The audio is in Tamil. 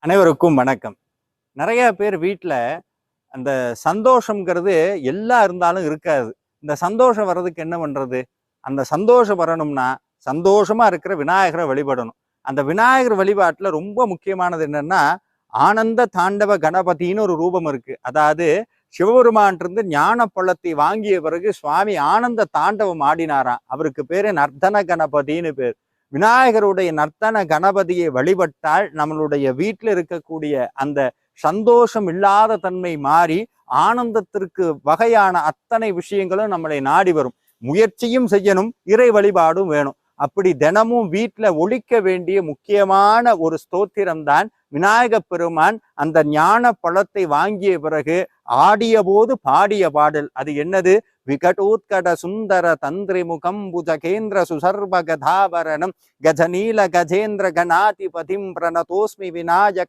அனைவருக்கும் வணக்கம். நிறைய பேர் வீட்டில் அந்த சந்தோஷங்கிறது எல்லாம் இருந்தாலும் இருக்காது. இந்த சந்தோஷம் வர்றதுக்கு என்ன பண்றது? அந்த சந்தோஷம் வரணும்னா சந்தோஷமா இருக்கிற விநாயகரை வழிபடணும். அந்த விநாயகர் வழிபாட்டில் ரொம்ப முக்கியமானது என்னன்னா, ஆனந்த தாண்டவ கணபதினு ஒரு ரூபம் இருக்கு. அதாவது சிவபெருமான் இருந்து ஞான பழத்தை வாங்கிய பிறகு சுவாமி ஆனந்த தாண்டவம் ஆடினாராம். அவருக்கு பேரு நர்த்தன கணபதினு பேர். விநாயகருடைய நர்த்தன கணபதியை வழிபட்டால் நம்மளுடைய வீட்டில் இருக்கக்கூடிய அந்த சந்தோஷம் இல்லாத தன்மை மாறி ஆனந்தத்திற்கு வகையான அத்தனை விஷயங்களும் நம்மளை நாடி வரும். முயற்சியும் செய்யணும், இறை வழிபாடும் வேணும். அப்படி தினமும் வீட்டில் ஒழிக்க வேண்டிய முக்கியமான ஒரு ஸ்தோத்திரம் தான் விநாயக பெருமான் அந்த ஞான பழத்தை வாங்கிய பிறகு ஆடிய போது பாடிய பாடல். அது என்னது? விகடோத்கட சுந்தர தந்திரி முகம் புஜகேந்திர சுசர்ப கதாபரணம் கஜநீல கஜேந்திர கணாதிபதிம் பிரணதோஸ்மி விநாயக